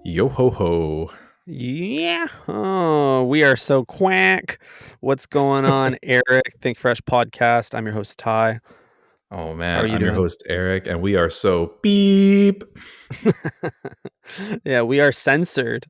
Yo ho ho. Yeah. Oh, we are so quack. What's going on, Eric? Think Fresh podcast. I'm your host, Ty. Oh How are man, you I'm your doing? host Eric, and we are so beep. Yeah, we are censored.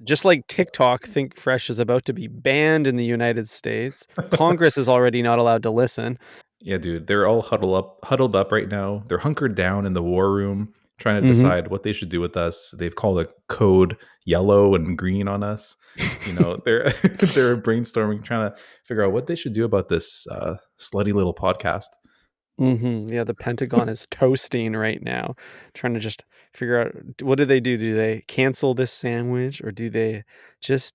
Just like TikTok, Think Fresh is about to be banned in the United States. Congress is already not allowed to listen. Yeah, dude, they're all huddled up right now. They're hunkered down in the war room, trying to Hmm. decide what they should do with us. They've called a code yellow and green on us. They're they're brainstorming, trying to figure out what they should do about this slutty little podcast. Yeah, the Pentagon is toasting right now, trying to just figure out what do they do? Do they cancel this sandwich or do they just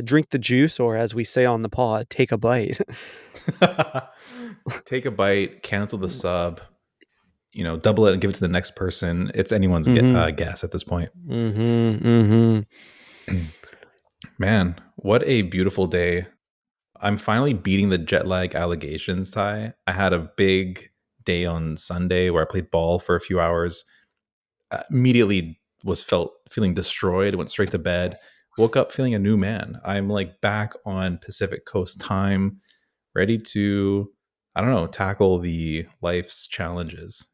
drink the juice, or as we say on the pod, take a bite? Take a bite, cancel the sub. Double it and give it to the next person. It's anyone's Mhm. guess at this point. Mhm, mhm. Man, what a beautiful day. I'm finally beating the jet lag allegations, Ty. I had a big day on Sunday where I played ball for a few hours. Immediately was felt feeling destroyed, went straight to bed, woke up feeling a new man. I'm like back on Pacific Coast time, ready to, I don't know, tackle the life's challenges,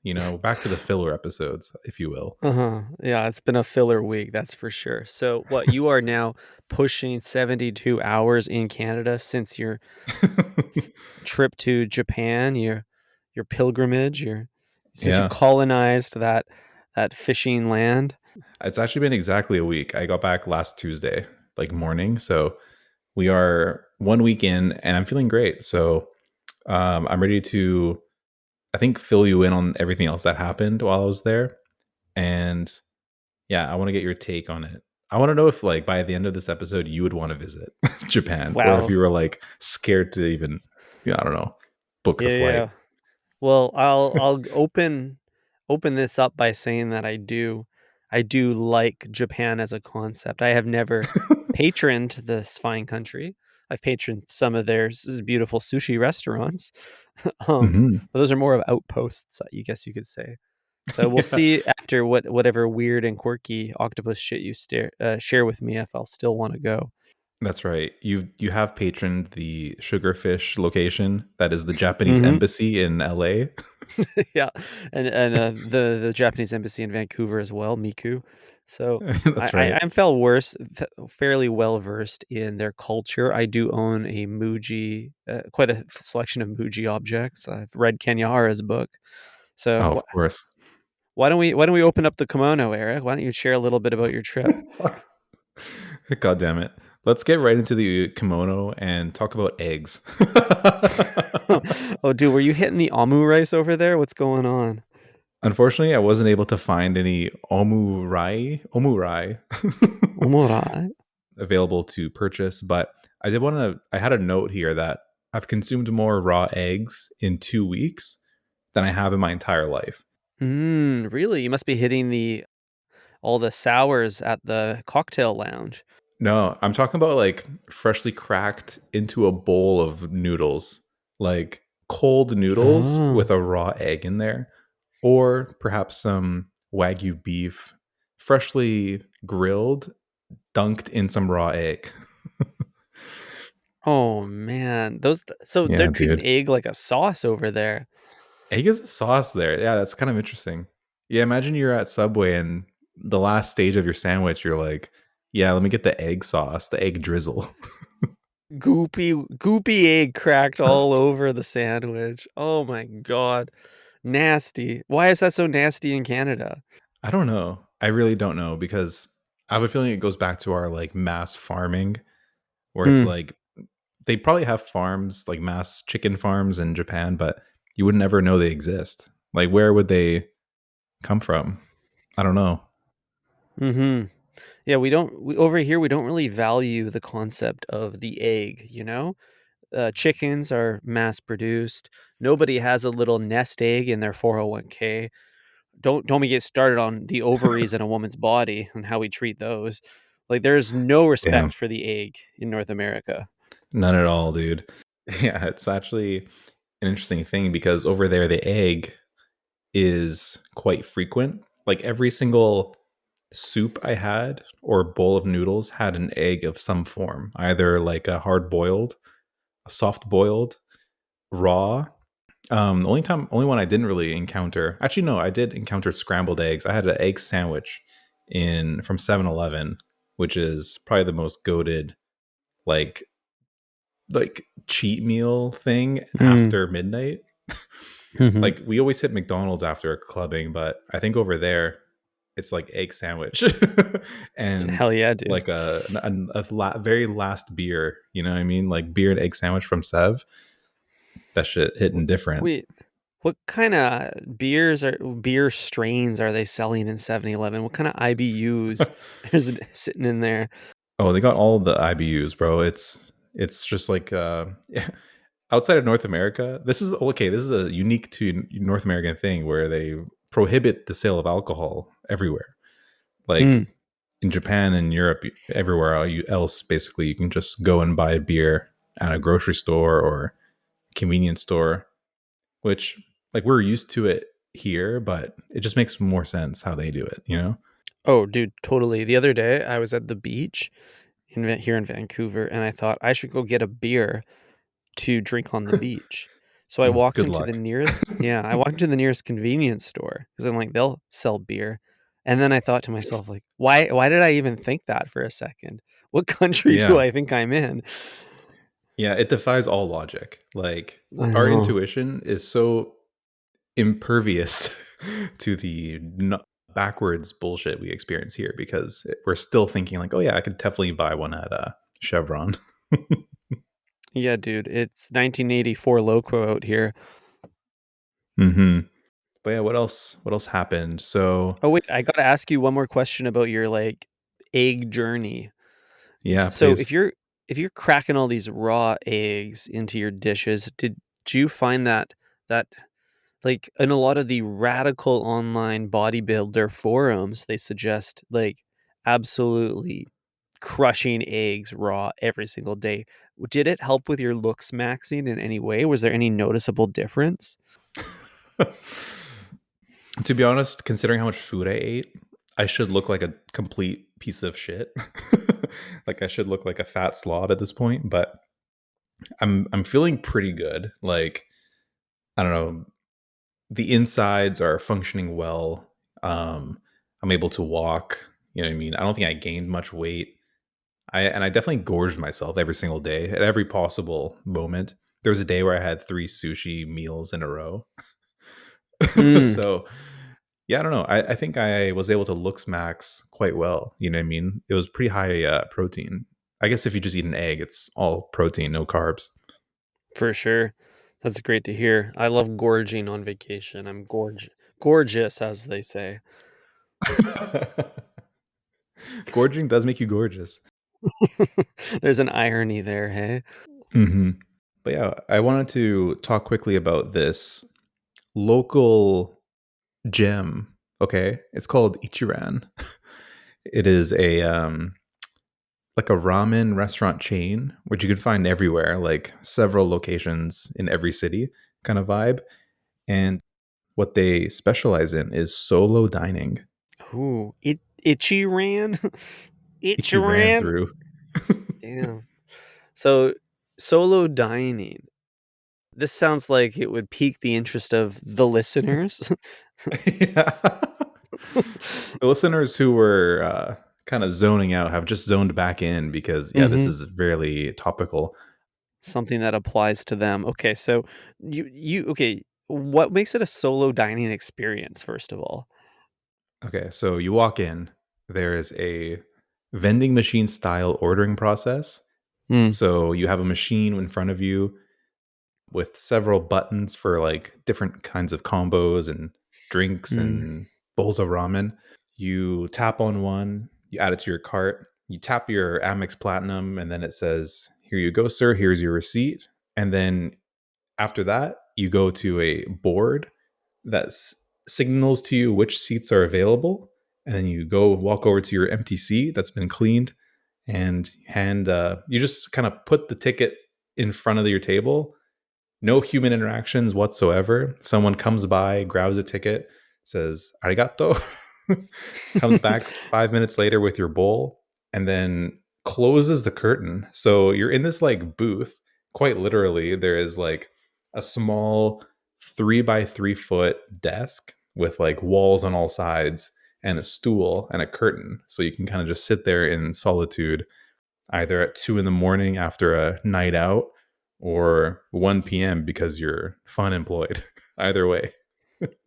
back to the filler episodes, if you will. Uh-huh. Yeah, it's been a filler week, that's for sure. So, what, you are now pushing 72 hours in Canada since your trip to Japan, your pilgrimage, your since you Yeah. colonized that fishing land? It's actually been exactly a week. I got back last Tuesday, like morning. So we are 1 week in and I'm feeling great. So I'm ready to, I think, fill you in on everything else that happened while I was there. And yeah, I want to get your take on it. I want to know if, like, by the end of this episode, you would want to visit Japan or if Wow. you were like scared to even, I don't know, book the Yeah, flight. yeah. Well, I'll open this up by saying that I do like Japan as a concept. I have never patroned this fine country. I've patroned some of their beautiful sushi restaurants, Hmm. but those are more of outposts, I guess you could say. So we'll Yeah. see after whatever weird and quirky octopus shit you share with me if I'll still want to go. That's right. You have patroned the Sugarfish location. That is the Japanese Hmm. embassy in LA. Yeah, and the Japanese embassy in Vancouver as well, Miku. So That's right. I'm fell worse, fairly well versed in their culture. I do own a Muji, quite a selection of Muji objects. I've read Kenyahara's book. So Oh, of course. why don't we open up the kimono, Eric? Why don't you share a little bit about your trip? Fuck. God damn it. Let's get right into the kimono and talk about eggs. Oh, dude, were you hitting the omu rice over there? What's going on? Unfortunately, I wasn't able to find any omurai Omurai. available to purchase, but I had a note here that I've consumed more raw eggs in 2 weeks than I have in my entire life. Really? You must be hitting all the sours at the cocktail lounge. No, I'm talking about like freshly cracked into a bowl of noodles, like cold noodles Oh. with a raw egg in there, or perhaps some Wagyu beef, freshly grilled, dunked in some raw egg. Oh, man. So they're Yeah, treating dude. egg like a sauce over there. Egg is a sauce there. Yeah, that's kind of interesting. Yeah, imagine you're at Subway and the last stage of your sandwich, you're like, yeah, let me get the egg sauce, the egg drizzle. Goopy egg cracked all over the sandwich. Oh my god. Nasty. Why is that so nasty in Canada? I don't know. I really don't know because I have a feeling it goes back to our like mass farming where it's Mm. like they probably have farms like mass chicken farms in Japan, but you would never know they exist. Like where would they come from? I don't know. Mhm. Yeah, over here we don't really value the concept of the egg, you know? Chickens are mass produced. Nobody has a little nest egg in their 401k. Don't me get started on the ovaries in a woman's body and how we treat those. Like, there's no Damn. respect for the egg in North America. None at all, dude. Yeah, it's actually an interesting thing because over there the egg is quite frequent. Like every single soup I had or bowl of noodles had an egg of some form, either like a hard boiled, a soft boiled, raw. The only one I didn't really encounter. Actually, no, I did encounter scrambled eggs. I had an egg sandwich in from 7-Eleven, which is probably the most goated like cheat meal thing Mm. after midnight. Mhm. Like we always hit McDonald's after clubbing, but I think over there it's like egg sandwich and Hell yeah, dude. like very last beer. You know what I mean? Like beer and egg sandwich from Sev. That shit hitting different. Wait, what kinda beer strains are they selling in 7-Eleven? What kinda IBUs is it sitting in there? Oh, they got all the IBUs, bro. It's just like outside of North America. This is okay. This is a unique to North American thing where they prohibit the sale of alcohol everywhere. Like Mm. in Japan and Europe, everywhere else, basically, you can just go and buy a beer at a grocery store or convenience store, which like we're used to it here, but it just makes more sense how they do it, you know? Oh, dude, totally. The other day, I was at the beach here in Vancouver, and I thought I should go get a beer to drink on the beach. So Good luck. I walked into the nearest convenience store because 'cause I'm like, they'll sell beer. And then I thought to myself, like, why did I even think that for a second? What country do Yeah. I think I'm in? Yeah, it defies all logic. Like I our know. intuition is so impervious to backwards bullshit we experience here because we're still thinking like, oh yeah, I could definitely buy one at Chevron. Yeah, dude, it's 1984 Loco out here. hmm But yeah, what else? What else happened? So Oh, wait, I gotta ask you one more question about your, like, egg journey. yeah, So please. if you're cracking all these raw eggs into your dishes, did you find that like in a lot of the radical online bodybuilder forums, they suggest like absolutely crushing eggs raw every single day. Did it help with your looks maxing in any way? Was there any noticeable difference? To be honest, considering how much food I ate, I should look like a complete piece of shit. Like I should look like a fat slob at this point, but I'm feeling pretty good. Like I don't know, the insides are functioning well. I'm able to walk. You know what I mean? I don't think I gained much weight. I definitely gorged myself every single day at every possible moment. There was a day where I had 3 sushi meals in a row. Mm, So yeah, I don't know. I think I was able to looks max quite well. You know what I mean? It was pretty high protein. I guess if you just eat an egg, it's all protein, no carbs. for sure. That's great to hear. I love gorging on vacation. Gorgeous, as they say. Gorging does make you gorgeous. There's an irony there, hey? hmm But yeah, I wanted to talk quickly about this local gem. Okay, it's called Ichiran. It is a like a ramen restaurant chain, which you can find everywhere, like several locations in every city, kind of vibe. And what they specialize in is solo dining. Ooh, itchy ran? Ichi ran Ichiran? through. Damn. So, solo dining. This sounds like it would pique the interest of the listeners. Yeah. The listeners who were kind of zoning out have just zoned back in because, yeah, this Mhm. is really topical. Something that applies to them. Okay, so okay, what makes it a solo dining experience, first of all? Okay, so you walk in, there is a vending machine style ordering process. Mm, So you have a machine in front of you with several buttons for like different kinds of combos and drinks mm, and bowls of ramen. You tap on one, you add it to your cart, you tap your Amex Platinum, and then it says, "Here you go, sir. Here's your receipt." And then after that, you go to a board that signals to you which seats are available. And then you go walk over to your empty seat that's been cleaned and you just kind of put the ticket in front of your table. No human interactions whatsoever. Someone comes by, grabs a ticket, says arigato, Comes back 5 minutes later with your bowl and then closes the curtain. So you're in this like booth. Quite literally, there is like a small 3 by 3 foot desk with like walls on all sides and a stool and a curtain. So you can kind of just sit there in solitude, either at 2 in the morning after a night out or 1 p.m. because you're fun employed. Either way.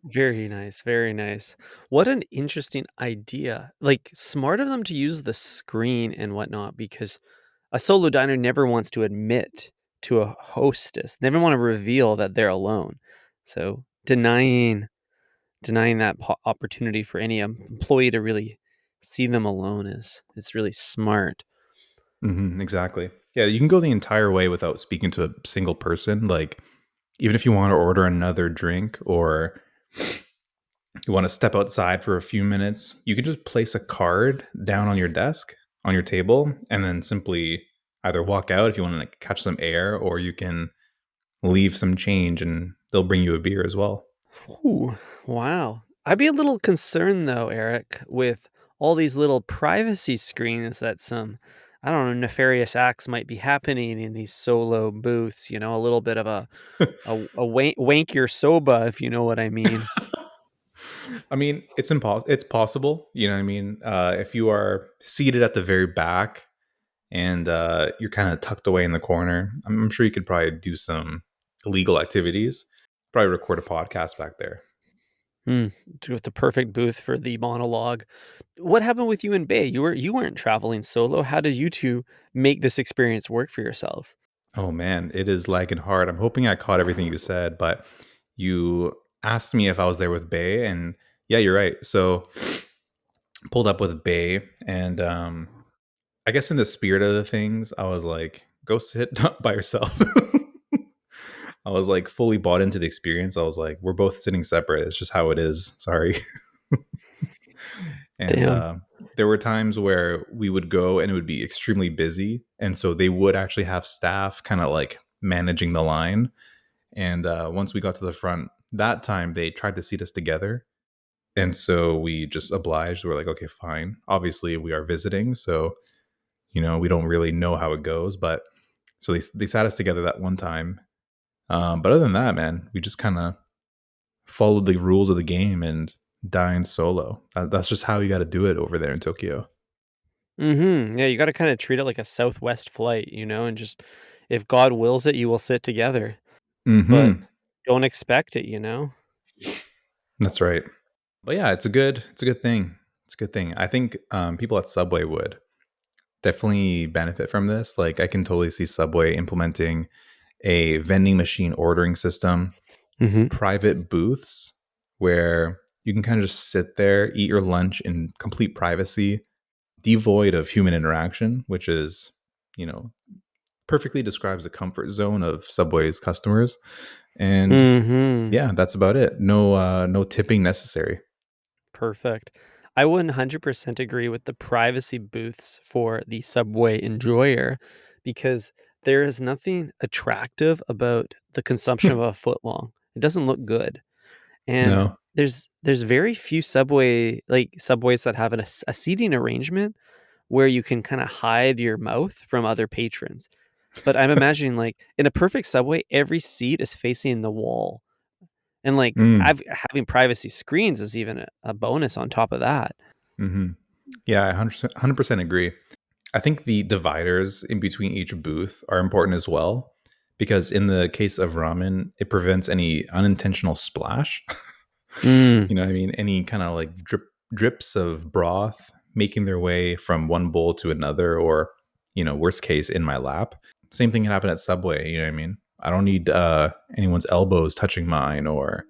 Very nice, very nice. What an interesting idea. Like, smart of them to use the screen and whatnot because a solo diner never wants to admit to a hostess, never want to reveal that they're alone. So, denying that opportunity for any employee to really see them alone is really smart. Exactly. Yeah, you can go the entire way without speaking to a single person. Like, even if you want to order another drink or you want to step outside for a few minutes, you can just place a card down on your desk, on your table, and then simply either walk out if you want to like, catch some air, or you can leave some change and they'll bring you a beer as well. Ooh, wow. I'd be a little concerned though, Eric, with all these little privacy screens that some, I don't know, nefarious acts might be happening in these solo booths. A little bit of wank your soba, if you know what I mean. I mean, it's impossible. It's possible. You know what I mean? If you are seated at the very back and you're kind of tucked away in the corner, I'm sure you could probably do some illegal activities. Probably record a podcast back there. Hmm. With the perfect booth for the monologue. What happened with you and Bay? You weren't traveling solo. How did you two make this experience work for yourself? Oh man, it is lagging hard. I'm hoping I caught everything you said, but you asked me if I was there with Bay, and yeah, you're right. So pulled up with Bay, and I guess in the spirit of the things, I was like, go sit by yourself. I was like fully bought into the experience. I was like, we're both sitting separate. It's just how it is. Sorry. And Damn. there were times where we would go and it would be extremely busy. And so they would actually have staff kind of like managing the line. And once we got to the front, that time they tried to seat us together. And so we just obliged. We're like, okay, fine. Obviously, we are visiting. So, we don't really know how it goes. But so they sat us together that one time. But other than that, man, we just kind of followed the rules of the game and dined solo. That's just how you got to do it over there in Tokyo. Mhm. Yeah, you gotta kinda treat it like a Southwest flight, and just if God wills it, you will sit together, but Hmm. don't expect it? That's right. But yeah, it's a good thing. It's a good thing. I think people at Subway would definitely benefit from this. Like, I can totally see Subway implementing a vending machine ordering system, Mhm. private booths where you can kind of just sit there, eat your lunch in complete privacy, devoid of human interaction, which is, you know, perfectly describes the comfort zone of Subway's customers. And Mhm. yeah, that's about it. No tipping necessary. Perfect. I 100% agree with the privacy booths for the Subway enjoyer because there is nothing attractive about the consumption of a footlong. It doesn't look good. And No. there's very few Subways that have a seating arrangement where you can kinda hide your mouth from other patrons. But I'm imagining, like, in a perfect Subway, every seat is facing the wall, and, like, Mm. having privacy screens is even a bonus on top of that. Hmm. Yeah, I 100% agree. I think the dividers in between each booth are important as well because in the case of ramen, it prevents any unintentional splash. Mm, You know what I mean? Any kind of like drips of broth making their way from one bowl to another, or worst case, in my lap. Same thing can happen at Subway. You know what I mean? I don't need anyone's elbows touching mine, or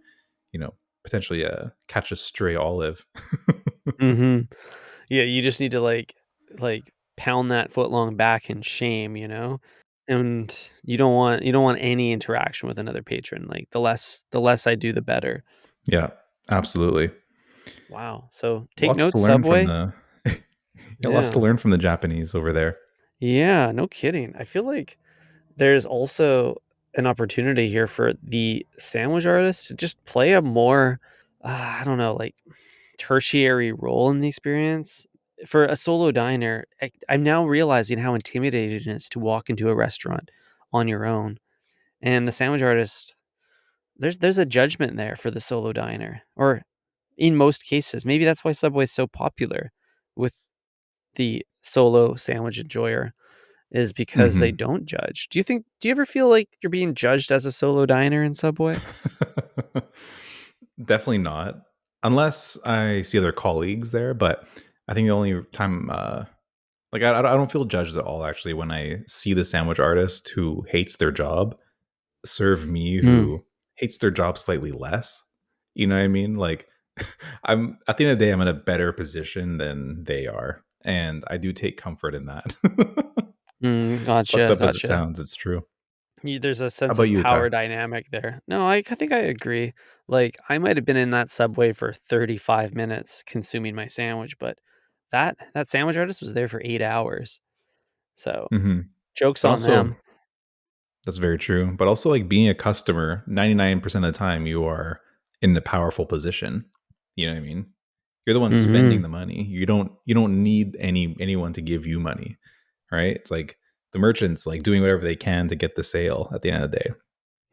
you know, potentially catch a stray olive. mhm. Yeah, you just need to, like, pound that footlong back in shame? And you don't want any interaction with another patron, like, the less I do, the better. Yeah, absolutely. Wow, so take Lots to notes, learn from Subway. the yeah, lots to Yeah. learn from the Japanese over there. Yeah, no kidding. I feel like there's also an opportunity here for the sandwich artist to just play a more, I don't know, like tertiary role in the experience. For a solo diner, I'm now realizing how intimidating it is to walk into a restaurant on your own. And the sandwich artist, there's a judgment there for the solo diner, or in most cases. Maybe that's why Subway is so popular with the solo sandwich enjoyer, is because they Mhm. don't judge. Do you ever feel like you're being judged as a solo diner in Subway? Definitely not, unless I see other colleagues there. But I think the only time, like, I don't feel judged at all actually when I see the sandwich artist who hates their job serve me Mm. who hates their job slightly less. You know what I mean? Like, I'm at the end of the day, I'm in a better position than they are, and I do take comfort in that. As fucked Gotcha, up as it gotcha. sounds, it's true. There's a How sense about of you, Ty? power dynamic there. No, I think I agree. Like, I might have been in that Subway for 35 minutes consuming my sandwich, but that sandwich artist was there for 8 hours. So, Hmm. joke's But on also, them. that's very true. But also, like, being a customer, 99% of the time, you are in a powerful position. You know what I mean? You're the one spending Mhm. the money. You don't need anyone to give you money, right? It's like the merchants like doing whatever they can to get the sale at the end of the day.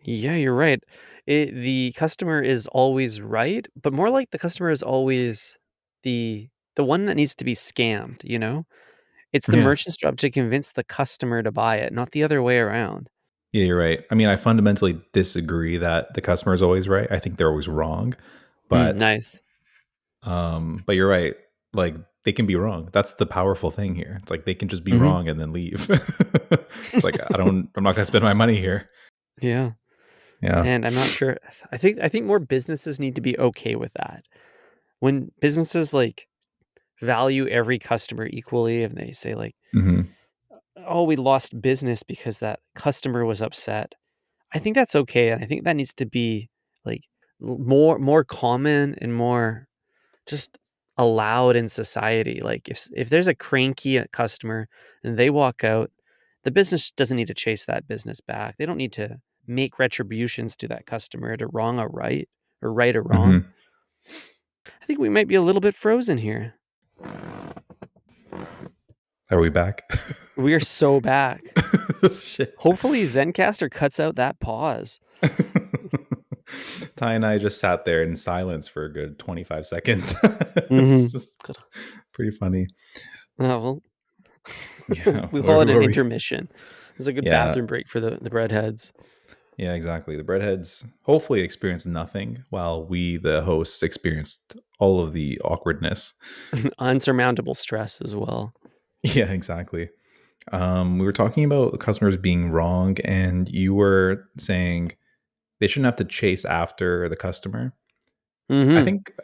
Yeah, you're right. The customer is always right, but more like the customer is always the the one that needs to be scammed, you know? It's the Yeah. merchant's job to convince the customer to buy it, not the other way around. Yeah, you're right. I mean, I fundamentally disagree that the customer is always right. I think they're always wrong. But Nice. but you're right. Like, they can be wrong. That's the powerful thing here. It's like they can just be Mhm. wrong and then leave. It's like I'm not gonna spend my money here. Yeah. Yeah. And I'm not sure. I think more businesses need to be okay with that. When businesses, like, value every customer equally and they say, like, Hmm. "Oh, we lost business because that customer was upset." I think that's okay, and I think that needs to be, like, more common and more just allowed in society. Like, if there's a cranky customer and they walk out, the business doesn't need to chase that business back. They don't need to make retributions to that customer to wrong a right, or right a wrong. Hmm. I think we might be a little bit frozen here. Are we back? We are so back. Shit. Hopefully Zencaster cuts out that pause. Ty and I just sat there in silence for a good 25 seconds. It's Mhm. just pretty funny. Oh, well, Yeah. we'll Where call it an were we? intermission. It's a good Yeah. bathroom break for the breadheads. Yeah, exactly. The breadheads hopefully experienced nothing while we, the hosts, experienced all of the awkwardness. Unsurmountable stress as well. Yeah, exactly. We were talking about customers being wrong, and you were saying they shouldn't have to chase after the customer. Mhm.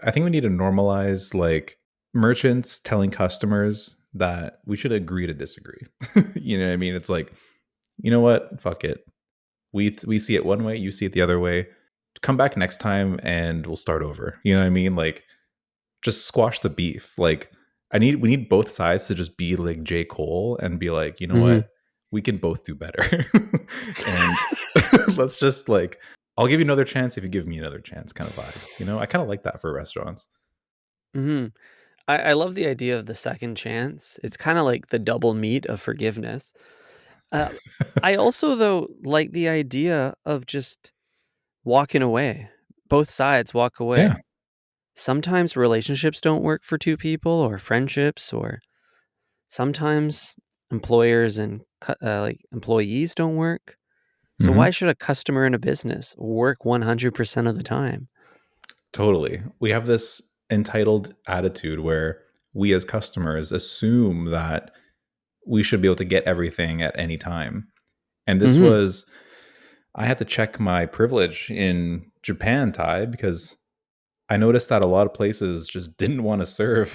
I think we need to normalize like merchants telling customers that we should agree to disagree. You know what I mean? It's like, you know what? Fuck it. We see it one way, you see it the other way. Come back next time and we'll start over. You know what I mean? Like, just squash the beef. Like, we need both sides to just be like J. Cole and be like, you know Mhm. what? We can both do better. And let's just like, I'll give you another chance if you give me another chance kind of vibe. You know, I kind of like that for restaurants. Mhm. I love the idea of the second chance. It's kinda like the double meat of forgiveness. Uh, I also, though, like the idea of just walking away. Both sides walk Yeah. away. Sometimes relationships don't work for 2 people, or friendships, or sometimes employers and like, employees don't work. So why Hmm. should a customer in a business work 100% of the time? Totally. We have this entitled attitude where we as customers assume that we should be able to get everything at any time. And this Mhm. was, I had to check my privilege in Japan, Thai, because I noticed that a lot of places just didn't want to serve.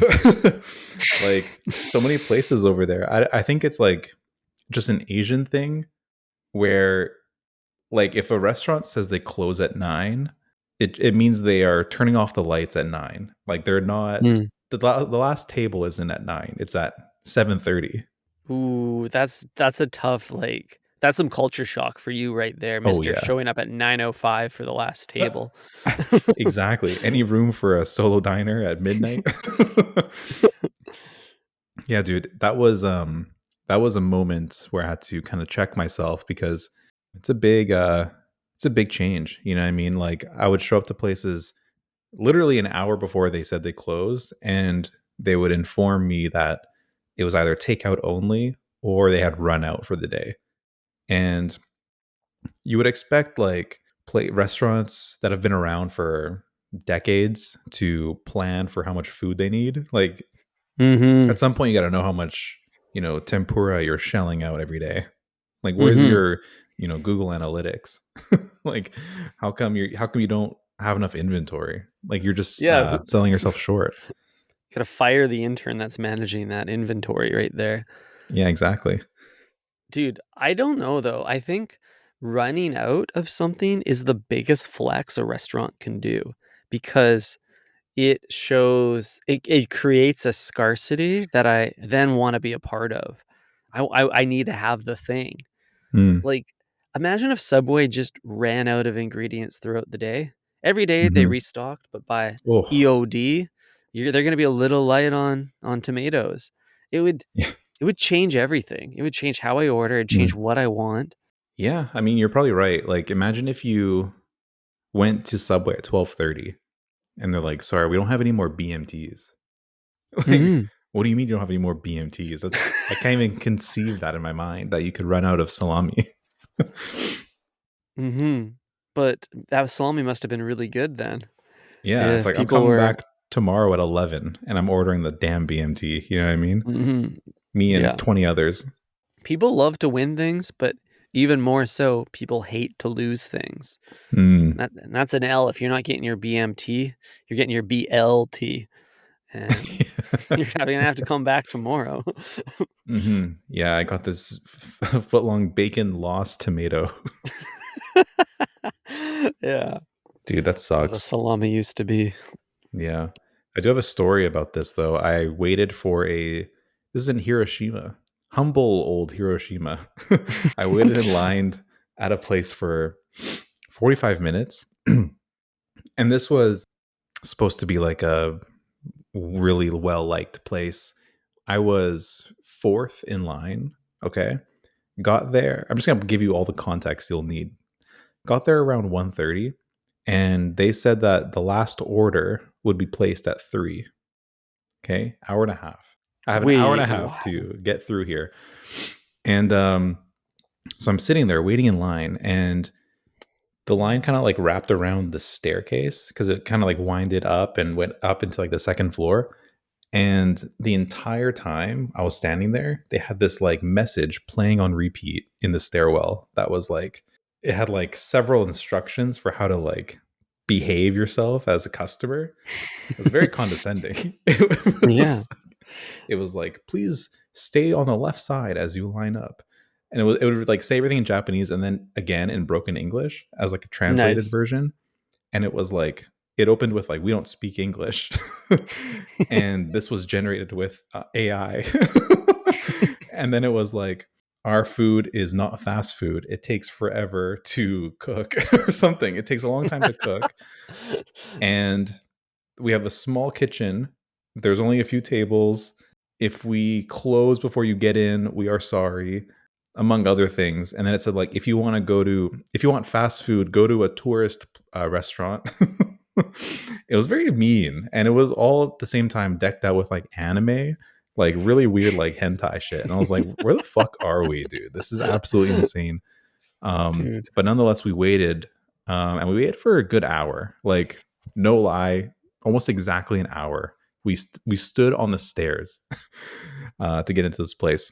Like, so many places over there. I think it's like just an Asian thing where, like, if a restaurant says they close at 9, it means they are turning off the lights at 9. Like, they're not, Mm. the last table isn't at 9. It's at 7:30. Ooh, that's a tough, like, That's some culture shock for you right there, Oh mister, yeah. showing up at 9:05 for the last table. Exactly. Any room for a solo diner at midnight? Yeah, dude, that was a moment where I had to kind of check myself because it's a big it's a big change, you know what I mean? Like I would show up to places literally an hour before they said they closed, and they would inform me that it was either takeout only or they had run out for the day. And you would expect like play restaurants that have been around for decades to plan for how much food they need. Like Mhm. at some point you got to know how much, tempura you're shelling out every day. Like where's Mhm. your, Google Analytics? Like how come you don't have enough inventory? Like you're just Yeah, selling yourself short. gotta fire the intern that's managing that inventory right there. Yeah, exactly. Dude, I don't know though. I think running out of something is the biggest flex a restaurant can do because it creates a scarcity that I then wanna be a part of. I need to have the thing. Mm, Like, imagine if Subway just ran out of ingredients throughout the day. Every day they hmm. restocked, but by Oh, EOD, they're gonna be a little light on tomatoes. It would yeah. it would change everything. It would change how I order, it'd change Mm. what I want. Yeah, I mean, you're probably right. Like imagine if you went to Subway at 12:30 and they're like, "Sorry, we don't have any more BMTs." Like, Mhm, what do you mean you don't have any more BMTs? That's I can't even conceive that in my mind that you could run out of salami. mhm. But that salami must have been really good then, Yeah, it's if like I'm people coming were back tomorrow at 11 and I'm ordering the damn BMT, you know what I mean? mhm, Me and yeah. 20 others. People love to win things, but even more so, people hate to lose things. Mm. That's an L. If you're not getting your BMT, you're getting your BLT, and you're gonna have to come back tomorrow. Yeah, I got this foot long bacon lost tomato. Yeah, Dude, that what a sucks. salami used to be. Yeah. I do have a story about this though. I waited for this is in Hiroshima. Humble old Hiroshima. I waited in line at a place for 45 minutes. And this was supposed to be like a really well liked place. I was fourth in line. Okay. Got there. I'm just going to give you all the context you'll need. Got there around 1:30, and they said that the last order would be placed at 3. Okay, hour and a half. I have an hour and a Wait, half wow. to get through here, and so I'm sitting there waiting in line, and the line kind of like wrapped around the staircase because it kind of like winded up and went up into like the second floor. And the entire time I was standing there, they had this like message playing on repeat in the stairwell that was like, it had like several instructions for how to like behave yourself as a customer. It was very condescending. Yeah, It was like, please stay on the left side as you line up. And it would like say everything in Japanese and then again in broken English as like a translated nice. version. And it was like, it opened with like, we don't speak English. And this was generated with AI. And then it was like, our food is not fast food. It takes forever to cook or something. It takes a long time to cook. And we have a small kitchen. There's only a few tables. If we close before you get in, we are sorry, among other things. And then it said like, if you want fast food, go to a tourist restaurant. It was very mean, and it was all at the same time decked out with like anime, like really weird like hentai shit. And I was like, where the fuck are we, dude? This is absolutely insane. Dude. But nonetheless, we waited, and we waited for a good hour. Like, no lie, almost exactly an hour. We stood on the stairs to get into this place,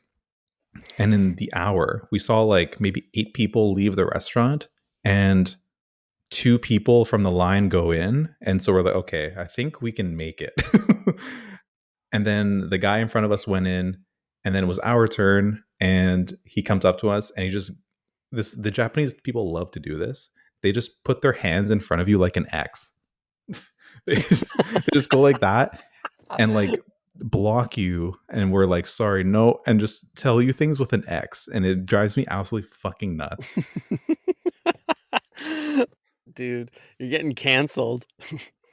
and in the hour, we saw like maybe 8 people leave the restaurant, and 2 people from the line go in. And so we're like, okay, I think we can make it. And then the guy in front of us went in, and then it was our turn, and he comes up to us and he just the Japanese people love to do this. They just put their hands in front of you like an X. They just go like that, and like block you and we're like, sorry, no, and just tell you things with an X. And it drives me absolutely fucking nuts. Dude, you're getting canceled.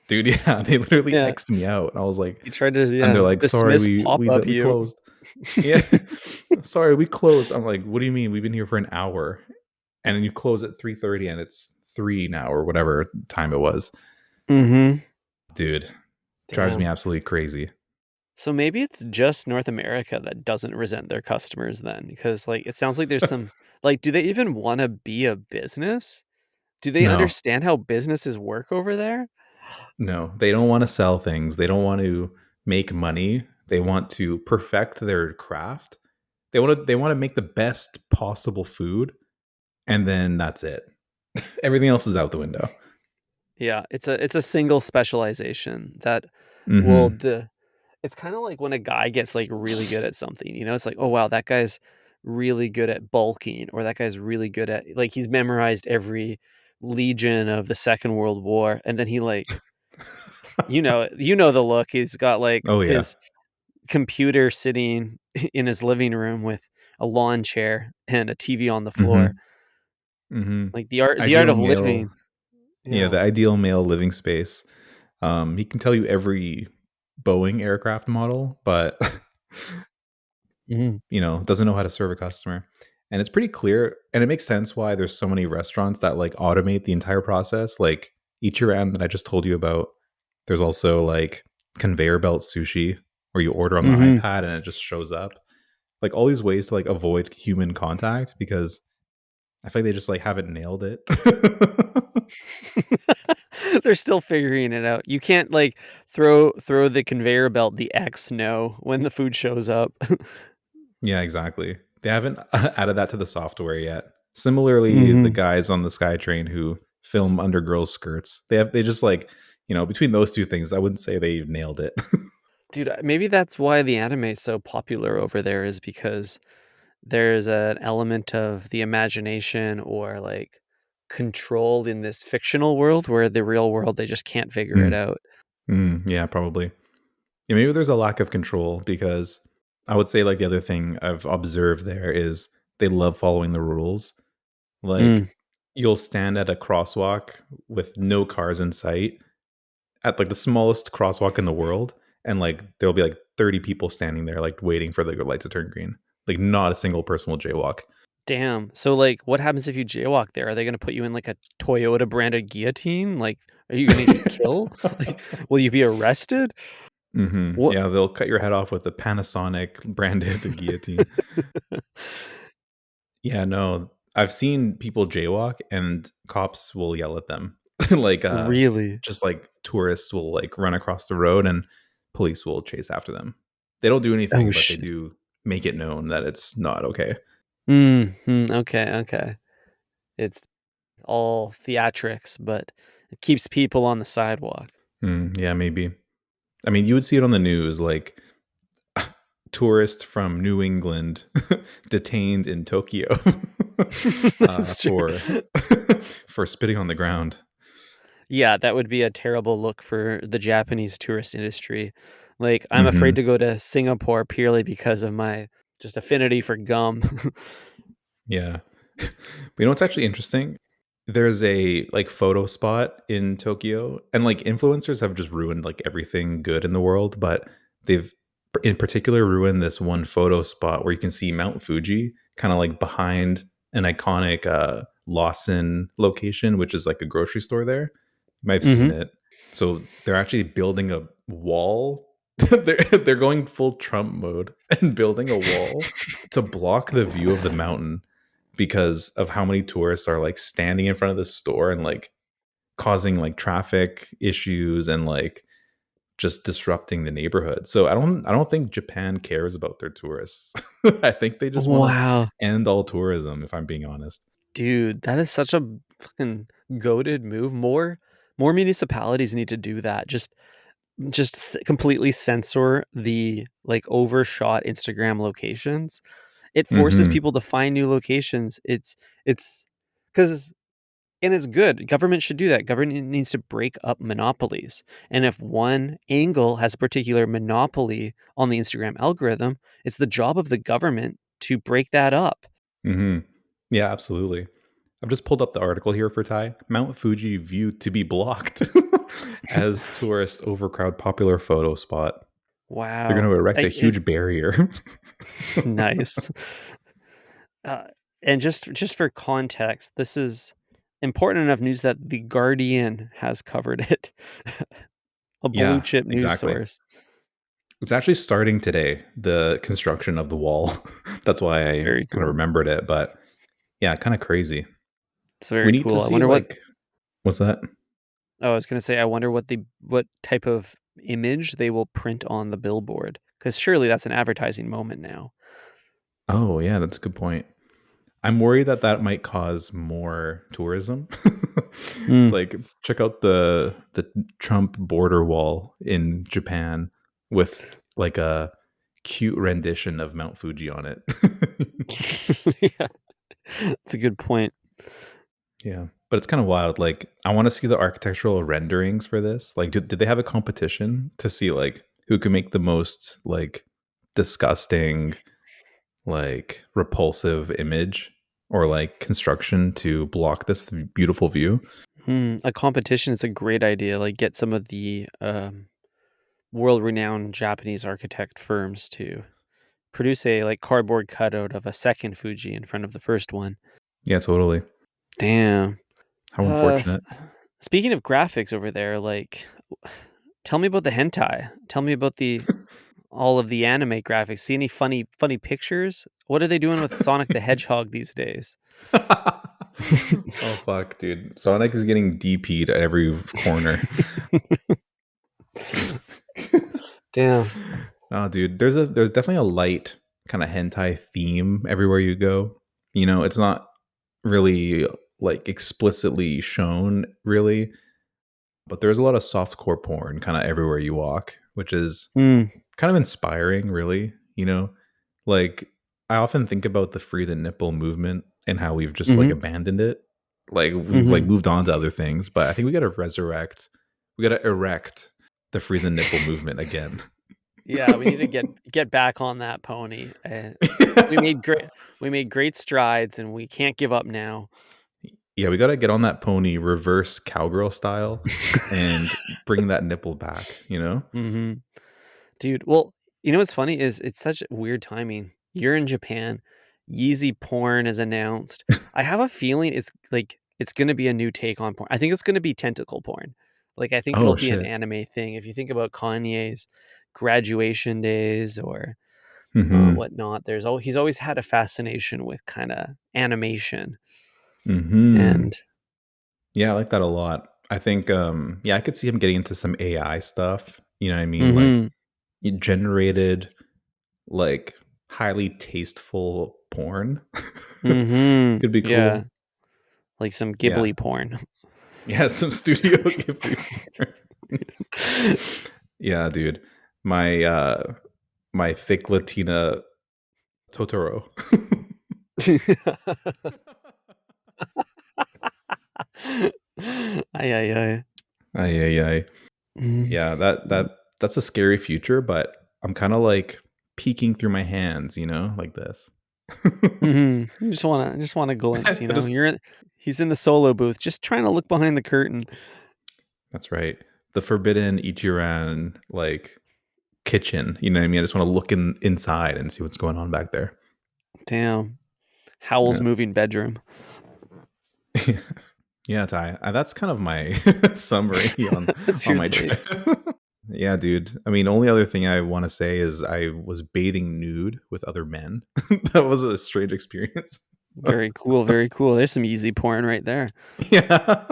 Dude, yeah, they literally Yeah, X'd me out. And I was like, you tried to, and they're yeah, like, sorry, dismiss we pop-up we you. closed. Yeah. Sorry, we closed. I'm like, what do you mean? We've been here for an hour. And then you close at 3:30 and it's 3 now or whatever time it was. Mhm. Dude, drives me Damn. absolutely crazy. So maybe it's just North America that doesn't resent their customers then, because, like, it sounds like there's some like, do they even wanna be a business? Do they No, understand how businesses work over there? no, they don't want to sell things. They don't want to make money. They want to perfect their craft. They want to make the best possible food, and then that's it. Everything else is out the window. Yeah, it's a single specialization that will Hmm. d it's kinda like when a guy gets, like, really good at something, you know? It's like, "Oh, wow, that guy's really good at bulking," or "That guy's really good at" like, he's memorized every legion of the Second World War, and then he, like you know the look, he's got, like, Oh yeah. his computer sitting in his living room with a lawn chair and a TV on the floor. Hmm. Hmm. Like, the art Ideal of male. living. Yeah, Yeah. the ideal male living space. He can tell you every Boeing aircraft model, but Mhm. doesn't know how to serve a customer. And it's pretty clear, and it makes sense why there's so many restaurants that like automate the entire process. Like Ichiran that I just told you about. There's also like conveyor belt sushi where you order on the Mhm. iPad and it just shows up. Like all these ways to like avoid human contact because I feel like they just like haven't nailed it. They're still figuring it out. You can't, like, throw the conveyor belt the X no when the food shows up. Yeah, exactly. They haven't added that to the software yet. Similarly, the Mhm. guys on the SkyTrain who film under girls' skirts, they just like, between those two things, I wouldn't say they nailed it. Dude, maybe that's why the anime is so popular over there is because there's an element of the imagination or, like, controlled in this fictional world where the real world, they just can't figure it Mm, out. yeah, probably. Yeah, maybe there's a lack of control because I would say like the other thing I've observed there is they love following the rules. Like Mm. you'll stand at a crosswalk with no cars in sight at like the smallest crosswalk in the world, and like there'll be like 30 people standing there like waiting for the light to turn green. Like not a single person will jaywalk. Damn. So, like, what happens if you jaywalk there? Are they gonna put you in, like, a Toyota branded guillotine? Like, are you gonna get killed? Like, will you be arrested? What Yeah, they'll cut your head off with the Panasonic branded guillotine. Yeah, no, I've seen people jaywalk and cops will yell at them. Like really? just like tourists will like run across the road and police will chase after them. They don't do Oh, anything, but they shit. do make it known that it's not okay. Mhm, okay, okay. It's all theatrics, but it keeps people on the sidewalk. Yeah, maybe. I mean, you would see it on the news like tourist from New England detained in Tokyo That's for true. for spitting on the ground. Yeah, that would be a terrible look for the Japanese tourist industry. Like, I'm afraid Hmm. to go to Singapore purely because of my just affinity for gum. Yeah. But you know what's actually interesting? There's a like photo spot in Tokyo, and like influencers have just ruined like everything good in the world, but they've in particular ruined this one photo spot where you can see Mount Fuji kind of like behind an iconic Lawson location, which is like a grocery store there. You might have seen Mhm. it. So they're actually building a wall. They're going full Trump mode and building a wall to block the view of the mountain because of how many tourists are like standing in front of the store and like causing like traffic issues and like just disrupting the neighborhood. So I don't think Japan cares about their tourists. I think they just want to Wow. end all tourism if I'm being honest. Dude, that is such a fucking goated move. More municipalities need to do that. Just completely censor the, like, overshot Instagram locations. It forces Mhm. people to find new locations. It's because. And it's good. Government should do that. Government needs to break up monopolies. And if one angle has a particular monopoly on the Instagram algorithm, it's the job of the government to break that up. Hmm. Yeah, absolutely. I've just pulled up the article here for Thai. Mount Fuji viewed to be blocked as tourist overcrowd popular photo spot. They're going Wow. to erect a huge barrier. Nice. Uh, and just for context, this is important enough news that The Guardian has covered it, a blue Yeah, chip news exactly. source. It's actually starting today, the construction of the wall. That's why I Very kind of cool. remembered it. But yeah, kind of crazy. It's We very need to cool. I see wonder what like, what's that? Oh, I was gonna say, I wonder what type of image they will print on the billboard, because surely that's an advertising moment now. Oh, yeah, that's a good point. I'm worried that that might cause more tourism. It's Mm. like check out the Trump border wall in Japan with like a cute rendition of Mount Fuji on it. Yeah, that's a good point. Yeah, but it's kind of wild. Like, I want to see the architectural renderings for this. Like, did they have a competition to see like who can make the most like disgusting, like repulsive image or like construction to block this beautiful view? A competition is a great idea, like, get some of the, world-renowned Japanese architect firms to produce a, like, cardboard cutout of a second Fuji in front of the first one. Yeah, totally. Damn. How S unfortunate. Speaking of graphics over there, like, tell me about the hentai. Tell me about the all of the anime graphics. See any funny pictures? What are they doing with Sonic the Hedgehog these days? Oh fuck, dude. Sonic is getting DP'd at every corner. Damn. Oh, dude, there's definitely a light kind of hentai theme everywhere you go. You know, it's not really like explicitly shown, really, but there's a lot of softcore porn kind of everywhere you walk, which is Mm, kind of inspiring, really. You know, like I often think about the free the nipple movement and how we've just like mhm, abandoned it. Like we've like mhm. moved on to other things, but I think we got to erect the free the nipple movement again. Yeah, we need to get back on that pony. We made great strides, and we can't give up now. Yeah, we got to get on that pony reverse cowgirl style and bring that nipple back, you know? Mhm. Dude, well, you know what's funny is it's such weird timing. You're in Japan, Yeezy porn is announced. I have a feeling it's gonna be a new take on porn. I think it's gonna be tentacle porn. Like, I think it'll Oh be an shit. anime thing. If you think about Kanye's graduation days or, Mhm. whatnot, he's always had a fascination with kinda animation, Mhm. and Yeah, I like that a lot. I think yeah, I could see him getting into some AI stuff, you know what I mean? Like Mhm, generated like highly tasteful porn. mhm, Could be yeah, cool. like some Yeah. Ghibli porn. Yeah, some Studio Ghibli porn. Yeah, dude. My my thick Latina Totoro. Ay, ay, ay. Ay, ay, ay. Mm. Yeah, that's a scary future, but I'm kind of like peeking through my hands, you know, like this. Mhm. You just want a glimpse, I just he's in the solo booth just trying to look behind the curtain. That's right. The forbidden Ichiran like kitchen, you know what I mean? I just want to look inside and see what's going on back there. Damn. Howl's Yeah. moving bedroom. Yeah, Ty. That's kind of my summary That's on your my take. trip. Yeah, dude. I mean, only other thing I want to say is I was bathing nude with other men. That was a strange experience. Very cool, very cool. There's some easy porn right there. Yeah.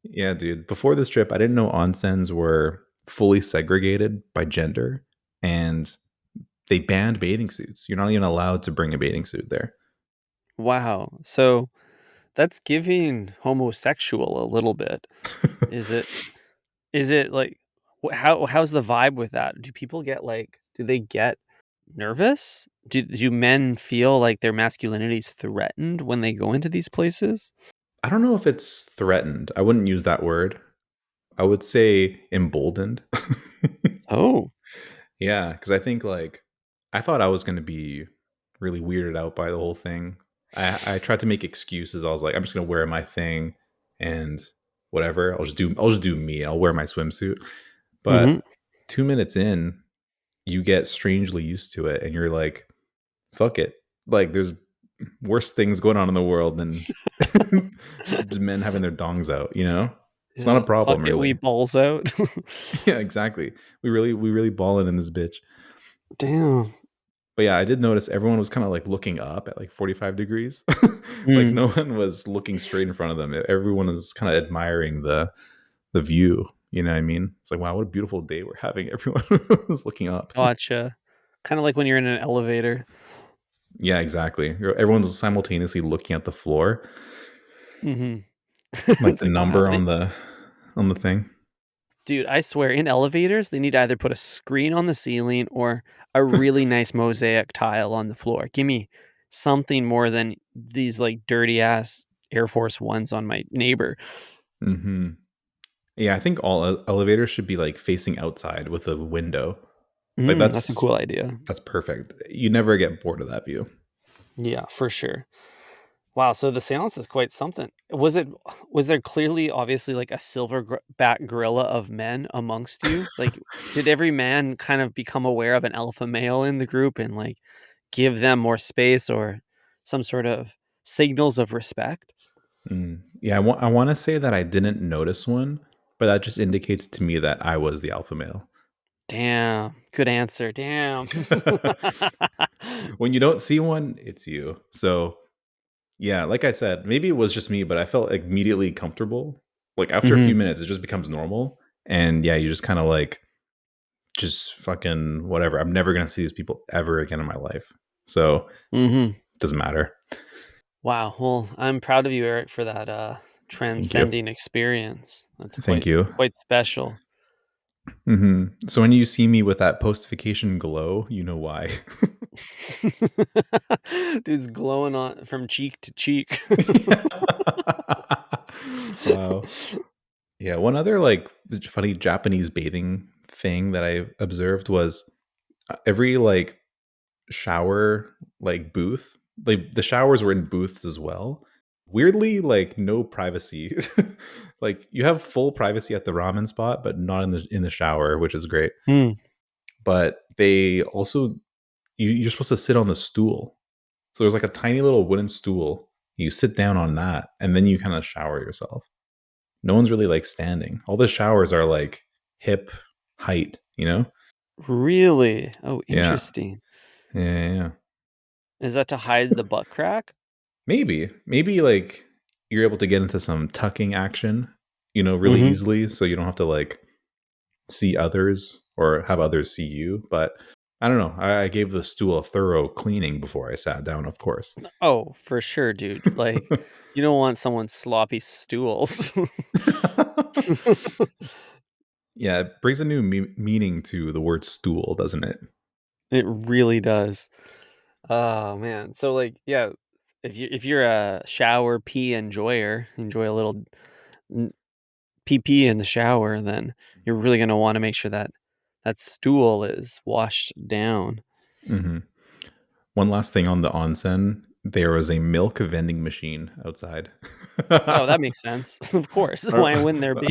Yeah, dude. Before this trip, I didn't know onsens were fully segregated by gender and they banned bathing suits. You're not even allowed to bring a bathing suit there. Wow. So, that's giving homosexual a little bit. Is it is it like how's the vibe with that? Do they get nervous? Do men feel like their masculinity is threatened when they go into these places? I don't know if it's threatened. I wouldn't use that word. I would say emboldened. Oh. Yeah, because I think like I thought I was gonna be really weirded out by the whole thing. I tried to make excuses. I was like, I'm just gonna wear my thing and whatever. I'll just do me. I'll wear my swimsuit. But Mhm. 2 minutes in, you get strangely used to it, and you're like, fuck it. Like there's worse things going on in the world than just men having their dongs out. It's not a Yeah, problem fuck it, we really. balls out. Yeah, exactly. We really balling in this bitch. Damn. But yeah, I did notice everyone was kind of like looking up at like 45 degrees. Like Mm. no one was looking straight in front of them. Everyone was kind of admiring the view. You know what I mean? It's like, wow, what a beautiful day we're having. Everyone was looking up. Gotcha. Kinda like when you're in an elevator. Yeah, exactly. Everyone's simultaneously looking at the floor, Mhm. like It's the like, wow, number they on the thing. dude, I swear in elevators, they need to either put a screen on the ceiling or a really nice mosaic tile on the floor. Give me something more than these, like, dirty ass Air Force Ones on my neighbor. Hmm. Yeah, I think all elevators should be like facing outside with a window. Like That's a cool idea. that's perfect. You never get bored of that view. Yeah, for sure. Wow, so the seance is quite something. Was there clearly, obviously, like, a silverback gorilla of men amongst you? Like, did every man kind of become aware of an alpha male in the group and, like, give them more space or some sort of signals of respect? Yeah, I want to say that I didn't notice one, but that just indicates to me that I was the alpha male. Damn, good answer, damn. When you don't see one, it's you. So, yeah, like I said, maybe it was just me, but I felt immediately comfortable. Like after a few Mhm, minutes, it just becomes normal. And yeah, you just kind of like, just fucking whatever. I'm never going to see these people ever again in my life. So, mhm. it doesn't matter. Wow, well, I'm proud of you, Eric, for that, Thank you. transcending experience. That's Thank quite you. quite special. So when you see me with that postification glow, you know why. Dude's glowing on from cheek to cheek. Wow. Yeah, one other like funny Japanese bathing thing that I observed was every like shower like booth, like the showers were in booths as well. Weirdly, like no privacy. Like you have full privacy at the ramen spot, but not in the shower, which is great. Mm, But they also you're supposed to sit on the stool. So there's like a tiny little wooden stool. You sit down on that, and then you kind of shower yourself. No one's really like standing. All the showers are like hip height, you know? really? Oh, Yeah. interesting. Yeah. Yeah. Yeah. Is that to hide the butt crack? Maybe like you're able to get into some tucking action, really Mhm. easily. So you don't have to like see others or have others see you. But I don't know. I gave the stool a thorough cleaning before I sat down, of course. Oh, for sure, dude. Like, you don't want someone's sloppy stools. Yeah, it brings a new meaning to the word stool, doesn't it? It really does. Oh, man. So, like, yeah, if you're a shower pee enjoyer, enjoy a little n pee pee in the shower, then you're really gonna wanna make sure that that stool is washed down. Hmm. One last thing on the onsen, there was a milk vending machine outside. Oh, that makes sense. Of course. Or- Why wouldn't there be?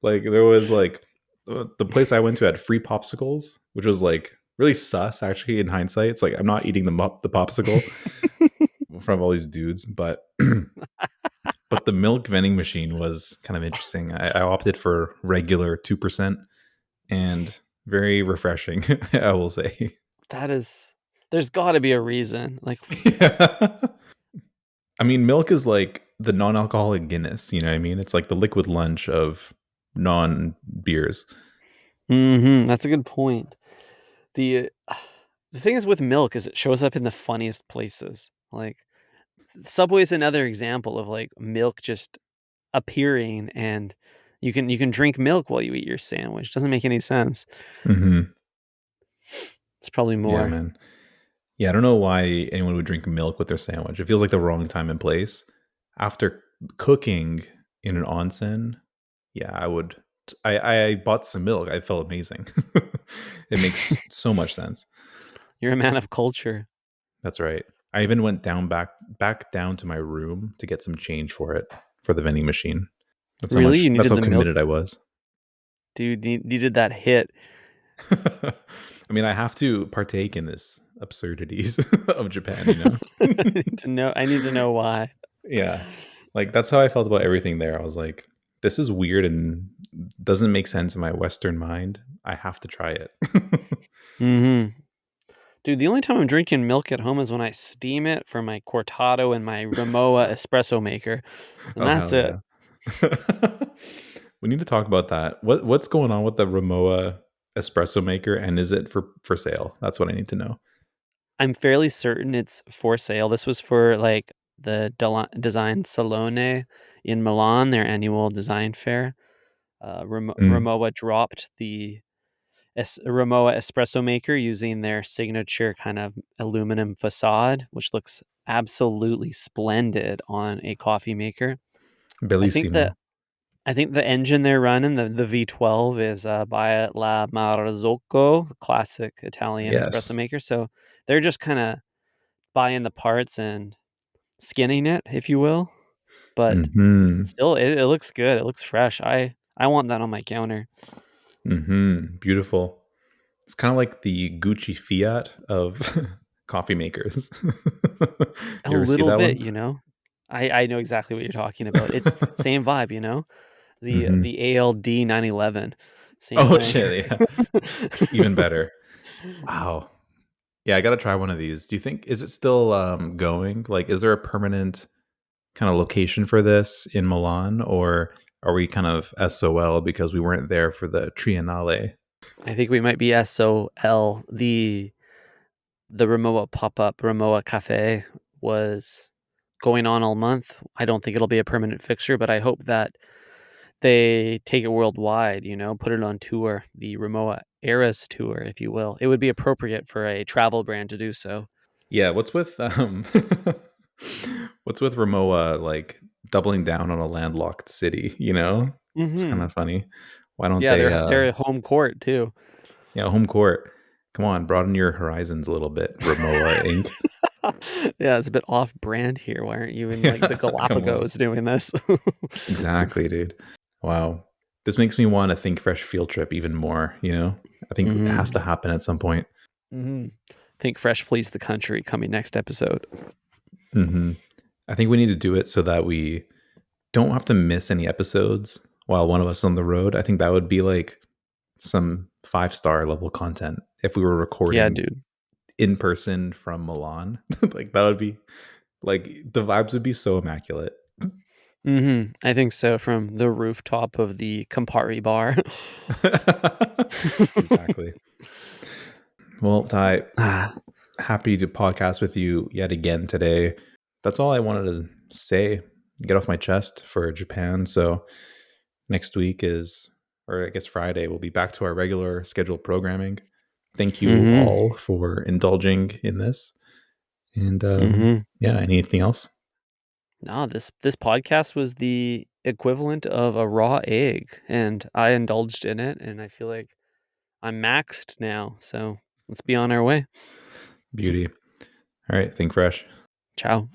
like there was like the place I went to had free popsicles, which was like really sus actually in hindsight. It's like I'm not eating the popsicle in front of all these dudes, but but the milk vending machine was kind of interesting. I opted for regular 2% and very refreshing, I will say. That is there's gotta be a reason. Like, Yeah. I mean, milk is like the non-alcoholic Guinness, you know what I mean? It's like the liquid lunch of non-beers. mhm, that's a good point. The the thing is with milk is it shows up in the funniest places. Like, Subway is another example of, like, milk just appearing, and you can drink milk while you eat your sandwich. Doesn't make any sense. Mhm. It's probably Yeah, more man. Yeah, I don't know why anyone would drink milk with their sandwich. It feels like the wrong time and place. After cooking in an onsen, yeah, I would. I bought some milk. I felt amazing. It makes so much sense. You're a man of culture. That's right. I even went back down to my room to get some change for it for the vending machine. That's how Really? much. You That's needed how the milk? committed I was. Dude, you needed that hit. I mean, I have to partake in this absurdities of Japan. I need to know why. Yeah. Like that's how I felt about everything there. I was like, this is weird and doesn't make sense in my Western mind. I have to try it. Mhm. Dude, the only time I'm drinking milk at home is when I steam it for my cortado in my Rimowa espresso maker, and Oh that's hell it. yeah. We need to talk about that. What's going on with the Rimowa espresso maker and is it for sale? That's what I need to know. I'm fairly certain it's for sale. This was for, like, the Design Salone in Milan, their annual design fair. Mm, Rimowa dropped the Rimowa espresso maker using their signature kind of aluminum facade, which looks absolutely splendid on a coffee maker. I think that bellissimo. I think the engine they're running, the V12 is, by La Marzocco, classic Italian espresso Yes. maker, so they're just kinda buying the parts and skinning it, if you will, but Mhm. still, it looks good, it looks fresh. I want that on my counter. Mhm. Beautiful. It's kind of like the Gucci Fiat of coffee makers. A You ever see little that bit, one? you know? I know exactly what you're talking about. It's same vibe, you know? Mhm. The ALD 911, same Oh thing. shit, yeah. Even better. Wow. Yeah, I gotta try one of these. Do you think is it still going? Like, is there a permanent kind of location for this in Milan, or are we kind of SOL because we weren't there for the Triennale? I think we might be SOL. The Rimowa pop-up, Rimowa Cafe, was going on all month. I don't think it'll be a permanent fixture, but I hope that they take it worldwide, you know, put it on tour, the Rimowa Eras Tour, if you will. It would be appropriate for a travel brand to do so. Yeah, what's with what's with Rimowa like doubling down on a landlocked city, you know? It's kind Mhm. of funny. Why don't Yeah, they they're a home court too. yeah, home court. Come on, broaden your horizons a little bit, Rimowa Inc. Yeah, it's a bit off-brand here. Why aren't you in, like, the Yeah, come on. Galapagos doing this? Exactly, dude. Wow. This makes me want to think fresh field trip even more, you know? I think it has to Mhm. happen at some point. Mhm. Think Fresh Flees the Country coming next episode. Hmm. I think we need to do it so that we don't have to miss any episodes while one of us is on the road. I think that would be like some 5-star level content if we were Yeah, recording dude. in person from Milan. Like that would be like the vibes would be so immaculate. Mhm. I think so, from the rooftop of the Campari bar. Exactly. Well, Ty, Ah. happy to podcast with you yet again today. That's all I wanted to say, get off my chest for Japan. So next week is, or I guess Friday, we'll be back to our regular scheduled programming. Thank you Mhm. all for indulging in this. And Mhm. yeah, anything else? No, this podcast was the equivalent of a raw egg, and I indulged in it, and I feel like I'm maxed now, so let's be on our way. Beauty. All right, think fresh. Ciao.